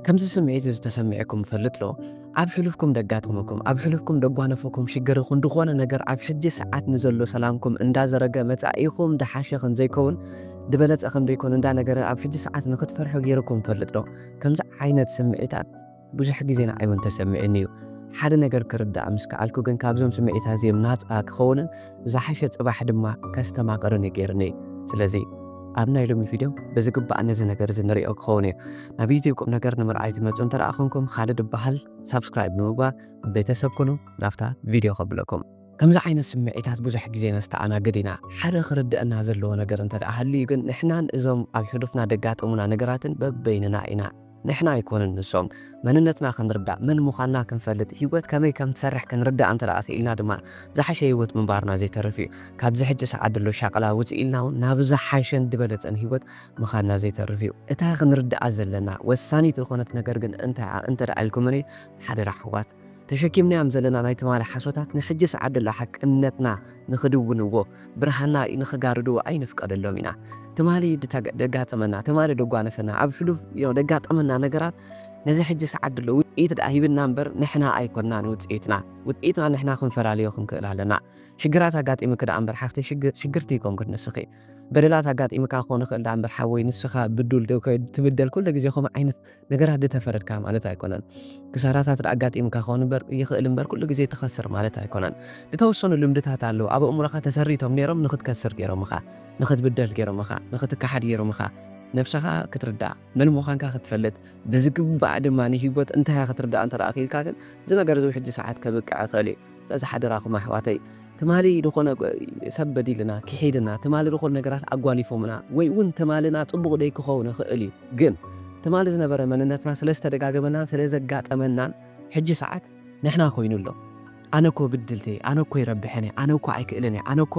ከምዚ ስምዒት ዝተሰምዐኩም ፈልጥ ሎ ኣብ ሕሉፍኩም ደጋጥመኩም ኣብ ሕሉፍኩም ደጓነፈኩም ሽግርኩም ድኾነ ነገር ኣብ ሕጂ ሰዓት ንዘሎ ሰላምኩም እንዳዘረገ መጻኢኹም ደሓሸ ከም ዘይከውን ድበለጸ ከም ዘይኮን እንዳ ነገር ኣብ ሕጂ ሰዓት ንኽትፈርሑ ገይርኩም ፈልጥ ሎ ከምዚ ዓይነት ስምዒታት ብዙሕ ግዜና ኣይውን ተሰሚዕኒ እዩ ሓደ ነገር ክርዳእ ምስ ከኣልኩ ግን ካብዞም ስምዒታት እዚኦም ናፃ ክኸውንን ዝሓሸ ጽባሕ ድማ ከስተማቐርን ገይርኒ ስለዚ ኣብ ናይ ሎሚ ቪድዮ ብዝግባእ ነዚ ነገር ዝንሪኦ ክኸውን እዩ ናብ ቪድዮ ቁም ነገር ንምርኣይ ትመፁ እንተረኣኹምኩም ካልድ በሃል ሳብስክራይብ ንምግባር ቤተሰብ ኩኑ ናፍታ ቪድዮ ከብለኩም ከምዚ ዓይነት ስምዒታት ብዙሕ ግዜ ነስተኣናግድ ኢና ሓደ ክርድአና ዘለዎ ነገር እንተደኣ ሃልዩ ግን ንሕናን እዞም ኣብ ሕሉፍና ደጋጥሙና ነገራትን በበይንና ኢና ንሕና ኣይኮንን ንሶም መንነትና ክንርዳእ ምን ምዃንና ክንፈልጥ ህይወት ከመይ ከም ትሰርሕ ክንርዳእ እንተደኣ ኢልና ድማ ዝሓሸ ህይወት ምንባርና ዘይተርፍ እዩ ካብዚ ሕጂ ሰዓት ዘሎ ሻቕላ ውፅእ ኢልና እውን ናብ ዝሓሸን ድበለፀን ህይወት ምዃንና ዘይተርፍ እዩ እታ ክንርዳኣ ዘለና ወሳኒት ዝኾነት ነገር ግን እንታይ እንተደኣ ኢልኩምኒ ሓደራ ኣሕዋት ተሸኪምናዮም ዘለና ናይ ትማሊ ሓሶታት ንሕጂ ሰዓት ደላ ሓቅነትና ንኽድውንዎ ብርሃንና ንኽጋርድዎ ኣይንፍቀደሎም ኢና ትማሊ ደጋጠመና ትማሊ ደጓነፈና ኣብ ሕሉፍ ደጋጠመና ነገራት ነዚ ሕጂ ሰዓት ደሎ ውፅኢት ደኣ ሂብና እምበር ንሕና ኣይኮንናን ውፅኢትና ንሕና ክንፈላለዮ ክንክእል ኣለና ሽግራት ኣጋጢሙክ ደኣ እምበር ሓፍተይ ሽግርቲ ይኮንኩት ንስኺ በደላት ኣጋጢሙካ ክኾን ይኽእል ደኣ እምበር ሓወይ ንስኻ ብዱል ትብደል ኩሉ ግዜ ከምኡ ዓይነት ነገራት ድተፈረድካ ማለት ኣይኮነን ክሳራታት ኣጋጢሙካ ክኾን ይኽእል እምበር ኩሉ ግዜ ትኸስር ማለት ኣይኮነን ዝተወሰኑ ልምድታት ኣለዉ ኣብ ኣእሙሮኻ ተሰሪቶም ነይሮም ንኽትከስር ገይሮምኻ ንኽትብደል ገይሮምኻ ንኽትካሓድ ገይሮምኻ ነፍስኻ ክትርዳእ ምን ምዃንካ ክትፈልጥ ብዝግባእ ድማ ንህይወት እንታይ ክትርዳእ እንተደኣ ኺልካ ግን እዚ ነገር እዚ ሕጂ ሰዓት ከብቅዕ ይኽእል እዩ ስለዚ ሓደራኹም ኣሕዋተይ ትማሊ ዝኾነ ሰብ በዲልና ክሄድና ትማሊ ዝኾነ ነገራት ኣጓሊፎምና ወይ እውን ትማልና ጽቡቕ ደይ ክኸውን ይኽእል እዩ ግን ትማሊ ዝነበረ መንነትና ስለ ዝተደጋገመናን ስለ ዘጋጠመናን ሕጂ ሰዓት ንሕና ኮይኑሎ ኣነ እኮ ብድልቲ ኣነ እኮ ይረብሐኒ ኣነ እኮ ኣይክእልን ኣነ እኮ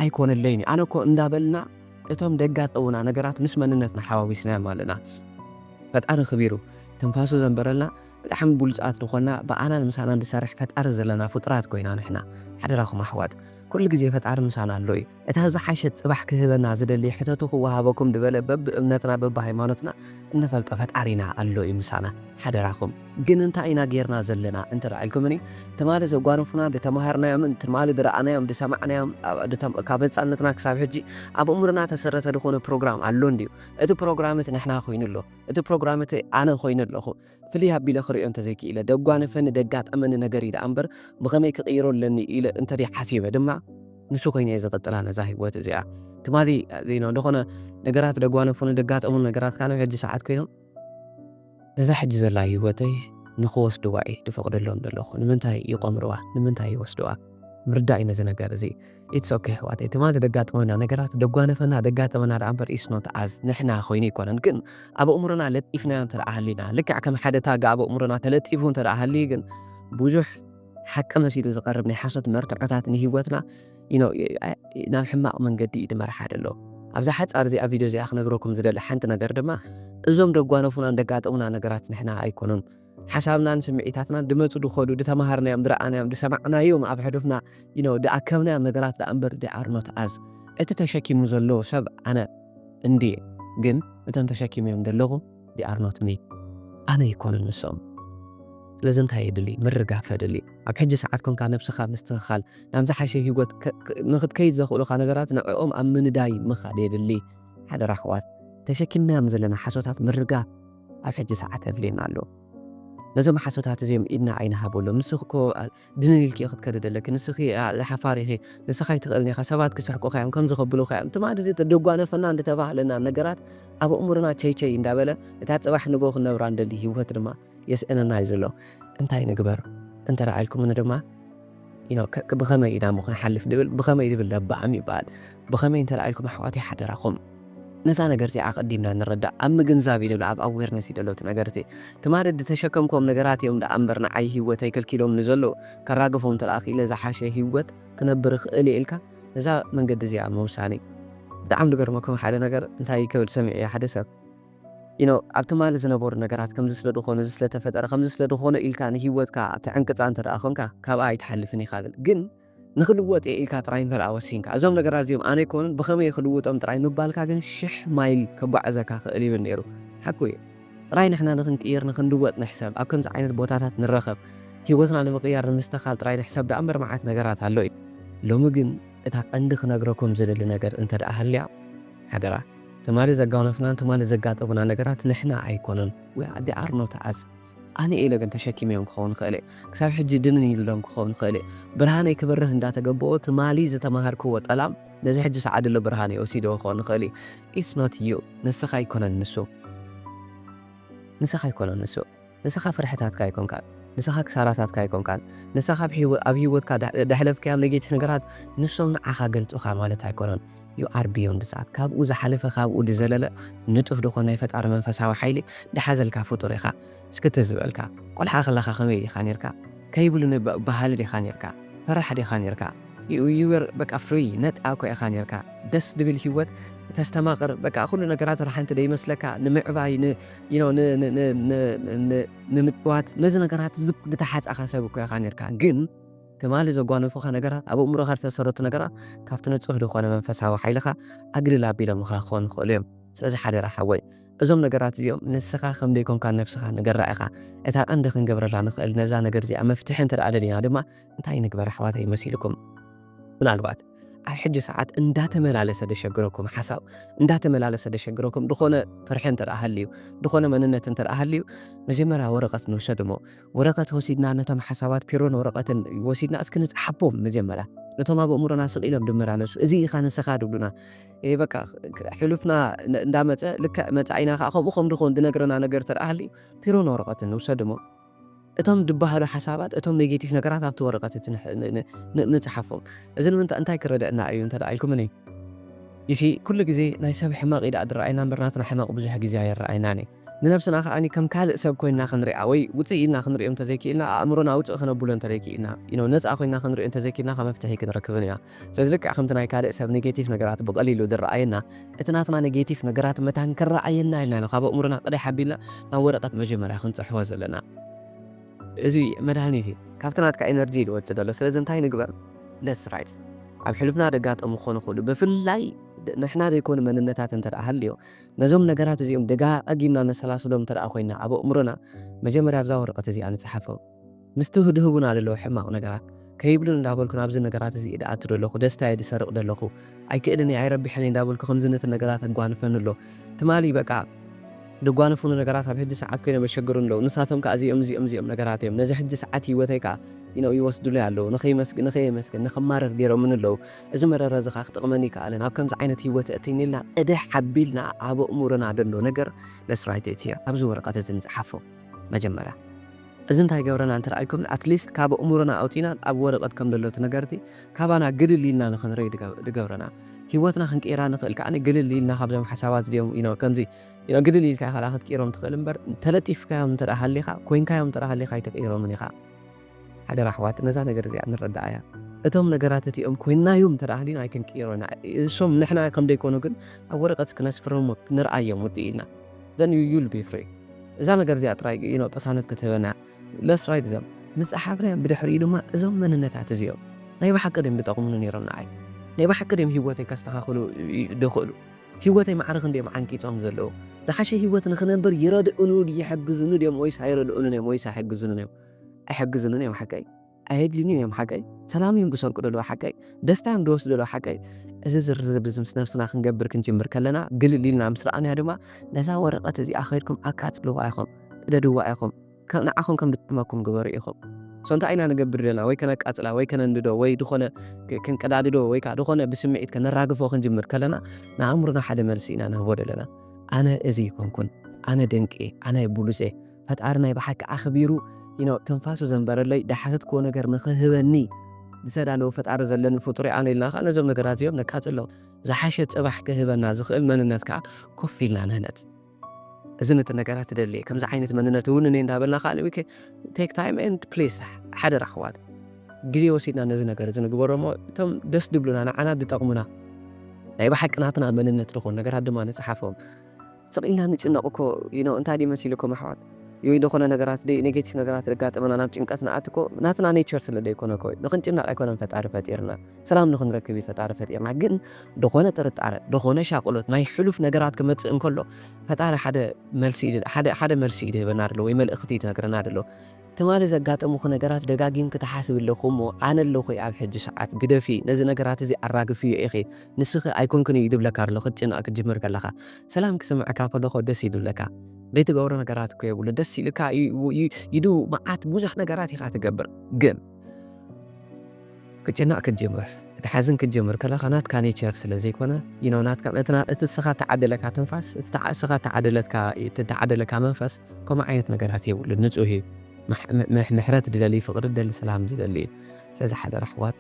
ኣይኮነለይኒ ኣነ እኮ እንዳበልና እቶም ደጋጠሙና ነገራት ምስ መንነትና ሓዋዊስናዮም ኣለና ፈጣሪ ኽቢሩ ትንፋሱ ዘንበረልና ብጣዕሚ ብሉፃት ዝኾና ብኣናን ምሳና እንድሰርሕ ፈጣሪ ዘለና ፍጡራት ኮይና ንሕና ሓደራኹም ኣሕዋት ኩሉ ግዜ ፈጣሪ ምሳና ኣሎ እዩ እታ ዝሓሸት ጽባሕ ክህበና ዝደሊ ሕተቱ ክወሃበኩም ድበለ በብእምነትና በብሃይማኖትና እንፈልጦ ፈጣሪና ኣሎ እዩ ምሳና ሓደራኹም ግን እንታይ ኢና ጌርና ዘለና እንተደኣ ኢልኩምኒ ትማሊ ዘጓነፉና ድተማሃርናዮም ትማሊ ድረኣናዮም ድሰማዕናዮም ካብ ህፃንነትና ክሳብ ሕጂ ኣብ እሙርና ተሰረተ ዝኾነ ፕሮግራም ኣሎ እንድዩ እቲ ፕሮግራምት ንሕና ኮይኑሎ እቲ ፕሮግራምት ኣነ ኮይኑ ኣለኹ ፍልይ ኣቢለ ክሪኦ እንተዘይክኢለ ደጓነፈኒ ደጋጠመኒ ነገር ኢለ እምበር ብኸመይ ክቕይሮ ኣለኒ ኢለ እንተደይ ሓሲበ ድማ ንሱ ኮይነ እየ ዝቕጥላ ነዛ ህይወት እዚኣ ትማሊ ዝኾነ ነገራት ደጓነፈኒ ደጋጠሙ ነገራት ካነ ሕጂ ሰዓት ኮይኖም ነዛ ሕጂ ዘላ ህይወተይ ንኽወስድዋ እየ ድፈቕደሎም ዘለኹ ንምንታይ ይቖምርዋ ንምንታይ ይወስድዋ ምርዳእ እዩ ነዚ ነገር እዚ ኢትስ ኦኬ ኣሕዋተይ ትማሊ ደጋጠመና ነገራት ደጓነፈና ደጋጠመና ደኣ እምበር ኢትስ ኖት ኣዝ ንሕና ኮይኑ ይኮነን ግን ኣብ እሙርና ለጢፍናዮ እንተደኣ ሃሊና ልክዕ ከም ሓደ ታጋ ኣብ እሙርና ተለጢፉ እንተደኣ ሃልዩ ግን ብዙሕ ሓቂ መሲሉ ዝቐርብ ናይ ሓሶት መርትዖታት ንህይወትና ናብ ሕማቕ መንገዲ እዩ ድመርሓ ደሎ ኣብዛ ሓፃር እዚ ኣብ ቪድዮ እዚኣ ክነግረኩም ዝደሊ ሓንቲ ነገር ድማ እዞም ደጓነፉና ደጋጠሙና ነገራት ንሕና ኣይኮኑን ሓሳብናን ስምዒታትናን ድመፁ ድኸዱ ድተማሃርናዮም ድረኣናዮም ድሰማዕናዮም ኣብ ሕሉፍና ድኣከብናዮም ነገራት ደኣ እምበር ዴኣር ኖት ኣዝ እቲ ተሸኪሙ ዘለዎ ሰብ ኣነ እንድየ ግን እቶም ተሸኪሞዮም ዘለኹ ዴኣር ኖት ሚ ኣነ ይኮኑን ንሶም ስለዚ እንታይ የድሊ ምርጋፍ የድሊ ኣብ ሕጂ ሰዓት ኮንካ ነብስኻ ምስትኽኻል ናብ ዝሓሸ ህይወት ንኽትከይድ ዘኽእሉኻ ነገራት ንዕኦም ኣብ ምንዳይ ምኻድ የድሊ ሓደራ ኣሕዋት ተሸኪምናዮም ዘለና ሓሶታት ምርጋፍ ኣብ ሕጂ ሰዓት የድልየና ኣሎ ነዞም ሓሶታት እዚኦም ኢድና ኣይንሃበሎም ንስኺ እኮ ድንልልኪ ክትከድ ኣለኪ ንስኺ ሓፋር ኢኺ ንስኻ ይትኽእልኒ ኢኻ ሰባት ክስሕቁኻ እዮም ከም ዝኸብሉኻ እዮም ትማሊ ደጓነፈና እንድተባሃለና ነገራት ኣብ እሙርና ቸይቸይ እንዳበለ እታ ፅባሕ ንጎ ክነብራ እንደሊ ህይወት ድማ የስእነና እዩ ዘሎ እንታይ ንግበር እንተደኣ ኢልኩምኒ ድማ ብኸመይ ኢና ክንሓልፍ ድብል ብኸመይ ድብል ለባዕም ይበሃል ብኸመይ እንተደኣ ኢልኩም ኣሕዋተይ ሓደራኹም ነዛ ነገር እዚኣ ቀዲምና ንረዳእ ኣብ ምግንዛብ እዩ ድብል ኣብ ኣዌርነስ እዩ ደሎቲ ነገርቲ ትማሊ ዝተሸከምኮም ነገራት እዮም ደኣ እምበር ንዓይ ህይወት ኣይከልኪሎም ንዘለዉ ከራግፎም እንተደኣ ኽኢለ ዝሓሸ ህይወት ክነብር ይኽእል እየ ኢልካ ነዛ መንገዲ እዚኣ ምውሳኒ ብጣዕሚ ዝገርመኩም ሓደ ነገር እንታይ ክብል ሰሚዐ እየ ሓደ ሰብ ኣብ ትማሊ ዝነበሩ ነገራት ከምዚ ስለ ድኾኑ እዚ ስለተፈጠረ ከምዚ ስለ ድኾነ ኢልካ ንህይወትካ ትዕንቅፃ እንተደኣ ኾንካ ካብኣ ኣይትሓልፍን ኢኻ ግን ንኽልወጥ ኢልካ ጥራይ እንተደኣ ወሲንካ እዞም ነገራት እዚኦም ኣነ ይኮኑን ብኸመይ ክልውጦም ጥራይ ምባልካ ግን 1000 ማይል ከጓዕዘካ ክእል ይብል ነይሩ ሓቂ እዩ ጥራይ ንሕና ንኽንቅየር ንኽንድወጥ ንሕሰብ ኣብ ከምዚ ዓይነት ቦታታት ንረኸብ ህይወትና ንምቕያር ንምስትኻል ጥራይ ንሕሰብ ደኣ እምበር መዓት ነገራት ኣሎ እዩ ሎሚ ግን እታ ቀንዲ ክነግረኩም ዝደሊ ነገር እንተ ደኣ ሃልያ ሓደራ ትማሊ ዘጋውነፍናን ትማሊ ዘጋጠሙና ነገራት ንሕና ኣይኮነን they are not us ኣነ ኢለ ግን ተሸኪመዮም ክኸውን ክእል ክሳብ ሕጂ ድንን ኢሉሎም ክኸውን ክእል ብርሃነይ ክበርህ እንዳተገብኦ ትማሊ ዝተማሃርክዎ ጠላም ነዚ ሕጂ ሰዓድ ሎ ብርሃነይ ወሲዶ ክኸውን ክእል it's not you ንስኻ ኣይኮነን ንሱ ንስኻ ኣይኮነን ንሱ ንስኻ ፍርሕታትካ ኣይኮንካ ንስኻ ክሳራታትካ ኣይኮንካን ንስኻ ኣብ ህይወትካ ዳሕለፍካዮም ኔጌቲቭ ነገራት ንሶም ንዓኻ ገልጹኻ ማለት ኣይኮነን you are beyond that ካብኡ ዝሓለፈ ካብኡ ዝዘለለ ንጡፍ ድኾነ ናይ ፈጣሪ መንፈሳዊ ሓይሊ ድሓዘልካ ፍጡር ኢኻ እስክቲ ዝበልካ ቆልሓ ከለኻ ከመይ ዲኻ ነርካ ከይብሉ ባህሊ ዲኻ ነርካ ፈራሕ ዲኻ ነርካ you were በቃ free ነጣ እኮ ኢኻ ነርካ ደስ ድብል ህይወት ተስተማቕር በቃ ኩሉ ነገራት ራሓንቲ ደይመስለካ ንምዕባይ ንምጥዋት ነዚ ነገራት ዝተሓፀኻ ሰብ እኮ ኢኻ ነርካ ግን ትማሊ ዘጓነፉኻ ነገራት ኣብ እምሮኻ ዝተሰረቱ ነገራት ካብቲ ንጹህ ዝኾነ መንፈሳዊ ሓይልኻ ኣግልል ኣቢሎም ክኾኑ ይኽእሉ እዮም ስለዚ ሓደራ ሓወይ እዞም ነገራት እዚኦም ንስኻ ከም ደይኮንካ ነፍስኻ ንገራ ኢኻ እታ ቀንዲ ክንገብረላ ንኽእል ነዛ ነገር እዚኣ መፍትሒ እንተ ደኣ ደሊና ድማ እንታይ ንግበር ኣሕዋተይ መሲልኩም ምናልባት ኣብ ሕጂ ሰዓት እንዳተመላለሰ ደሸግረኩም ሓሳብ እንዳተመላለሰ ደሸግረኩም ድኾነ ፍርሒ እንተ ደኣ ሃልዩ ድኾነ መንነት እንተ ደኣ ሃልዩ መጀመርያ ወረቐት ንውሰድ እሞ ወረቐት ወሲድና ነቶም ሓሳባት ፒሮን ወረቐትን ወሲድና እስኪ ንፅሓፎም መጀመርያ ነቶም ኣብ እምሮና ስቒሎም ድመላለሱ እዚ ኢኻ ንስኻ ድብሉና በቃ ሕሉፍና እንዳመፀ ልክዕ መፃኢና ከዓ ከምኡ ከም ድኾን ድነግረና ነገር እንተ ደኣ ሃልዩ ፒሮን ወረቐትን ንውሰድ እሞ እቶም ድባሃሉ ሓሳባት እቶም ኔጌቲቭ ነገራት ኣብቲ ወረቐት ንፅሓፎም እዚ ንምንታይ እንታይ ክረድአና እዩ እንተ ደኣ ኢልኩምኒ ይፊ ኩሉ ግዜ ናይ ሰብ ሕማቕ ኢዳ ድረኣይና እምበርናትና ሕማቕ ብዙሕ ግዜ ኣይረኣይናኒ ንነብስና ከዓኒ ከም ካልእ ሰብ ኮይና ክንሪኣ ወይ ውፅእ ኢልና ክንሪኦ እንተዘይክኢልና ኣእምሮና ውፅእ ክነብሎ እንተዘይክኢልና ነፃ ኮይና ክንሪኦ እንተዘይክኢልና ካብ መፍትሒ ክንረክብን ኢና ስለዚ ልክዕ ከምቲ ናይ ካልእ ሰብ ኔጌቲቭ ነገራት ብቐሊሉ ዝረኣየና እቲ ናትና ኔጌቲቭ ነገራት መታን ክረኣየና ኢልና ካብ ኣእምሮና ቀዳይ ሓቢልና ናብ ወረቐት መጀመርያ ክንፅሕፎ ዘለና እዚ መድሃኒት እዩ ካብቲ ናትካ ኤነርጂ ይወፅእ ዘሎ ስለዚ እንታይ ንግበር let's ራይት ኣብ ሕሉፍና ደጋጠሙ ክኾኑ ይኽእሉ ብፍላይ ንሕና ዘይኮኑ መንነታት እንተ ደኣ ሃልዮ ነዞም ነገራት እዚኦም ደጋጊምና ነሰላስሎም እንተ ደኣ ኮይና ኣብ ኣእምሮና መጀመርያ ኣብዛ ወረቐት እዚኣ ንፅሓፎም ምስቲ ድህቡና ዘለዎ ሕማቕ ነገራት ከይብሉን እንዳበልኩ ናብዚ ነገራት እዚ ድኣቱ ደለኹ ደስታየ ድሰርቕ ደለኹ ኣይክእልኒ ኣይረቢሐኒ እንዳበልኩ ከምዚ ነቲ ነገራት ኣጓንፈን ኣሎ ትማሊ በቃ ድጓንፉኑ ነገራት ኣብ ሕጂ ሰዓት ኮይኖም የሸግሩን ኣለዉ ንሳቶም ከዓ እዚኦም ነገራት እዮም ነዚ ሕጂ ሰዓት ህይወተይ ከዓ ይወስዱሉ ኣለዉ ንኸይመስግን ንኽማረር ገይሮምን ኣለዉ እዚ መረረ እዚ ከዓ ክጥቕመኒ ይከኣለን ኣብ ከምዚ ዓይነት ህይወት እትይኒልና ቅድሕ ሓቢልና ኣብ ኣእምሮና ደሎ ነገር ለስራይት እያ ኣብዚ ወረቐት እዚ ንፅሓፎ መጀመርያ እዚ እንታይ ገብረና እንተረኣይኩም ኣትሊስት ካብ ኣእምሮና ኣውፂና ኣብ ወረቐት ከም ደሎት ነገርቲ ካባና ግልል ኢልና ንኽንርኢ ድገብረና ህይወትና ክንቅራ ንኽእል ከዓኒ ግልል ኢልና ካብዞም ሓሳባት እዚኦም ከምዚ ግልል ኢልካ ኢኻ ክትቅይሮም ትኽእል እምበር ተለጢፍካዮም እንተ ደኣ ሃሊኻ ኮይንካዮም እንተ ደኣ ሃሊኻ ኣይተቀይሮምን ኢኻ ሓደራ ኣሕዋት ነዛ ነገር እዚኣ ንረዳኣ እያ እቶም ነገራት እቲኦም ኮይናዮም እንተ ደኣ ሃሊና ኣይክንቅይሮና እሶም ንሕና ከም ደይኮኑ ግን ኣብ ወረቐት ክነስፍሮም ንርኣዮም ውጥእ ኢልና then you'll be free እዛ ነገር እዚኣ ጥራይ ጳሳነት ክትህበና let's write them ምፅሓፍና ብድሕሪኡ ድማ እዞም መንነታት እዚኦም ናይ ብሓቂ ድም ዝጠቕሙኒ ነይሮም ንዓይ ናይ ብሓቂ ድም ህይወተይ ከስተኻኽሉ ድኽእሉ ህይወተይ ማዕርኽ እንዲኦም ዓንቂፆም ዘለዉ ዝሓሸ ህይወት ንኽነብር ይረድኡኑ ይሕግዙኒ ድዮም ወይስ ኣይረድኡንን እዮም ወይስ ኣይሕግዙንን እዮም ኣይሕግዙንን እዮም ሓቀይ ኣየድልዩንን እዮም ሓቀይ ሰላም እዮም ክሰርቁ ደለዎ ሓቀይ ደስታ እዮም ድወስዱ ደለዎ ሓቀይ እዚ ዝርዝብ ምስ ነፍስና ክንገብር ክንጅምር ከለና ግልል ኢልና ምስ ረኣናያ ድማ ነዛ ወረቐት እዚኣ ኸይድኩም ኣካትልዋ ኢኹም ቅደድዋ ኢኹም ንዓኹም ከም ድትመኩም ግበሩ ኢኹም እንታይ ኢና ንገብር ዘለና ወይ ከነቃፅላ ወይ ከነንድዶ ወይ ድኾነ ክንቀዳድዶ ወይ ከዓ ድኾነ ብስምዒት ከነራግፎ ክንጅምር ከለና ንኣእምሮና ሓደ መልሲ ኢና ንህቦ ዘለና ኣነ እዚ ይኮንኩን ኣነ ደንቂ ኣነ ብሉፄ ፈጣሪ ናይ ብሓቂ ኣኽቢሩ ተንፋሱ ዘንበረለይ ዳሓተትክዎ ነገር ንኽህበኒ ዝሰዳለዎ ፈጣሪ ዘለኒ ፍጡር ኣነ ኢልና ከዓ ነዞም ነገራት እዚኦም ነቃፅሎም ዝሓሸ ፅባሕ ክህበና ዝኽእል መንነት ከዓ ኮፍ ኢልና ንህነት እዚ ነቲ ነገራት ትደልየ ከምዚ ዓይነት መንነት እውን እኔ እንዳበልና ከዓ ቴክ ታይም ኤንድ ፕሌስ ሓደራ ኣሕዋት ግዜ ወሲድና ነዚ ነገር እዚ ንግበሮ እሞ እቶም ደስ ድብሉና ንዓና ዝጠቕሙና ናይ ብሓቂ ናትና መንነት ዝኾኑ ነገራት ድማ ንፅሓፎም ስቕ ኢልና ንጭነቕ እኮ እንታይ ድዩ መሲልኩም ኣሕዋት يوي دخونا نجارات دي نيجاتيف نجارات رجعت من أنا بتشنكاس نعتكو ناتنا نيتشر سلدي يكون كوي نخنتنا على فتعرف فتيرنا سلام نخن ركبي فتعرف فتيرنا جن دخونا ترت على دخونا شاقولت ما يحلف نجارات كمت إن كله فتعرف حدا مرسي حدا مرسي ده بنار له ويمل أختي تنقرنا له تماري زقات أمو نجارات دقاقيم كتحاسب اللي خمو عن اللي خوي على حج ساعات قد في نزل نجارات زي الراق فيه يا أخي نسخ أيكون كن يدب لك أرلو خدتنا أكجمر كلها سلام كسمع كابا لخو دس يدب لك بيت جورا نجارات كوي ولا دس لك يدو معات بوزح نجارات يخاف تجبر جم كتنا أكجمر تحزن كجمر كلا خنات كاني تشارس لزي كنا ينونات كم أنت تسخات تعدلك تنفس تسخات تعدلك تتعدلك منفس كما عيت نجارات يقول نجوه محرات دلالي فقر دل سلام دلالي ساز حدا رحوات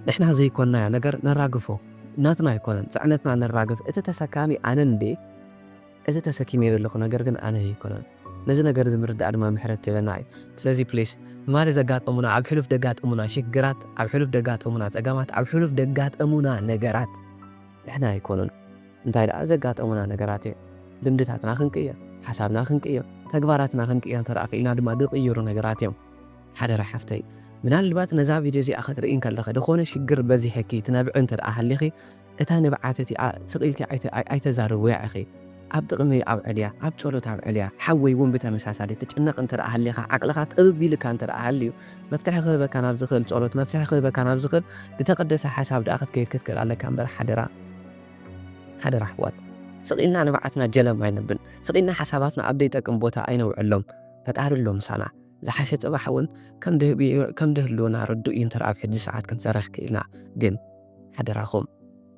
نحنا زي كنا نجر نراقفه ناتنا يكون زعنتنا نراقف إذا تسكامي أنا ندي إذا تسكيمي لك نجر كن أنا يكون نزل نجر زمرد أرما محرات تلناي تلازي بليس ما رزق جات أمنا عب حلف دقات أمنا شجرات عب حلف دقات أمنا تجمعات عب حلف دقات أمنا نجارات إحنا يكونون انتهي لأزقات أمنا نجاراتي لمدتها خنقية حسابنا خنقية تقباراتنا خنقية ترى فينا دم دق يورو نجاراتهم حدا راح حفتي من البات نزع فيديو زي أخذ رئين كان لخد خونه شجر بزي حكي تنابع أنت أهل لخي إتاني بعتتي سقيلك أي تزارو يا أخي عبد قمي أو عليا عبد شلو تعب عليا حوي وين بتها مساسالي تجنق أنت أهل لخا عقلها تقلبي لك أنت أهل ليو مفتاح خيبة كان أبزخل شلوت مفتاح خيبة كان أبزخل بتقدس حساب أخذ كي كذكر على كامبر حدا راح وات سقيلنا أنا بعتنا جلم ما ينبن سقيلنا حساباتنا أبديتك بوتا أين وعلم فتعرف لهم سنة زحشت أبحون كم ده لونا ردو ينتر أب حد ساعات كنت سرح كينا جن حدا راخم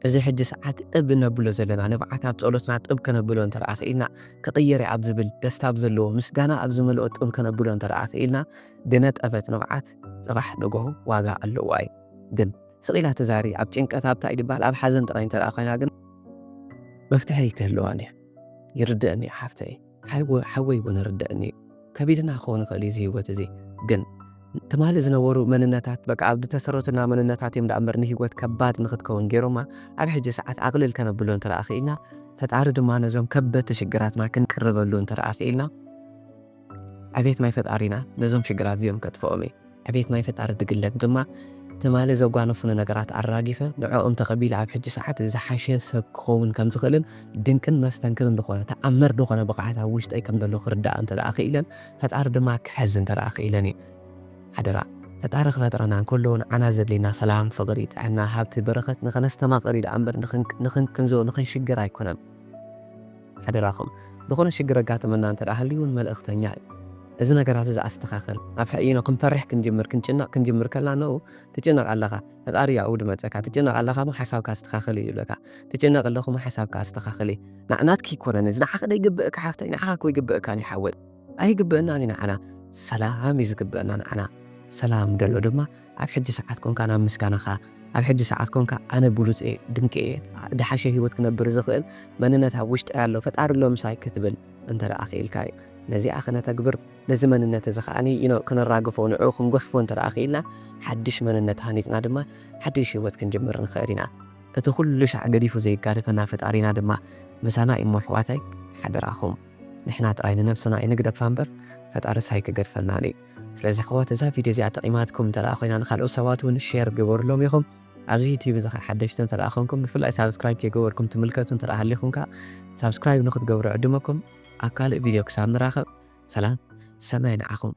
إذا حد ساعات أبنا بلو زلنا نبعتها بتقولتنا أب كنا بلو انتر أخيلنا كطيري أبزبل دستابزلو مسجانا أبزملو أب كنا بلو انتر أخيلنا دنت أبت نبعت صباح نجوه واقع اللواي جن سقيلها تزاري أب جنك أتاب تايد بال أب حزن ترى انتر أخينا جن مفتحي كهلواني يردني حفتي حوي ونردني كبيرنا أخونا قليزي وتزي جن تمال زنورو من النتات بق عبد تسرتنا من النتات يمد أمرني هو كبات نخد كون جيروما أب حج ساعات أقلل كان بلون ترى أخينا فتعرض ما نزوم كبت تشجراتنا كن كرر اللون ترى أخينا أبيت ما يفت أرينا نزوم شجرات زيوم كتفومي أبيت ما يفت أرد قلك دما تمال زوجانو فن نجارات الراجفة نوع تقبيل عب حج ساعات زحاشة سكون كم زغلن دينكن ما استنكرن دخونا تأمر دخونا بقعتها وشت أي كم دلو خرداء أنت الأخيلا فتعرض ما كحزن ترى أخيلاني حدرا فتعرف غدرنا كلون أنا زد لنا سلام فقريت عنا هابت بركت نخنستما قريد أمبر نخن كنزو نخن شجرا يكونن حدراكم دخونا شجرا قات من أنت الأهليون مال أختنياي إذا نجارات إذا أستخاخل أبحيينا كم فرح كنجمر كلا نو تجنر علىها الأريا أود ما تكا تجنر علىها ما حساب كاستخاخلي يلقى تجنر الله ما حساب كاستخاخلي نعنات كي كورن إذا حق ده يجبك حافتي نحاك ويجبك كان يحول أي يجبنا أنا سلام يجبنا أنا سلام دلو دما أبحج ساعات كون كان مسكانا خا أبحج ساعات كون أنا بولوس إيه دنك إيه ده حشة هيوت كنا برزقل مننا تهوشت أعلو فتعرف لهم ساي كتبل أنت رأخي الكاي نزي أخنا تكبر لازم أن نتزخاني كنا راقفون عوخم قفون ترى أخيلنا حدش من النتهانيتنا دما حدش يوت كنجمر خيرنا تدخل لش عقريفو زي كارفنا فتعرينا دما مسانا إمو حواتي حد راخم نحنا تراينا نفسنا نقدر فامبر فتعرس هيك قرفناني سلازي خوات إذا فيديو زي تقييماتكم ترى أخينا نخلو سواتون الشير قبور لهم يخم أغي تي بزخ حدشتن ترى أخونكم نفل سبسكرايب كي قوركم تملكتون ترى أهليكم سبسكرايب ناخد قور عدومكم أكال فيديو كسان راخب سلام سمعنا أخم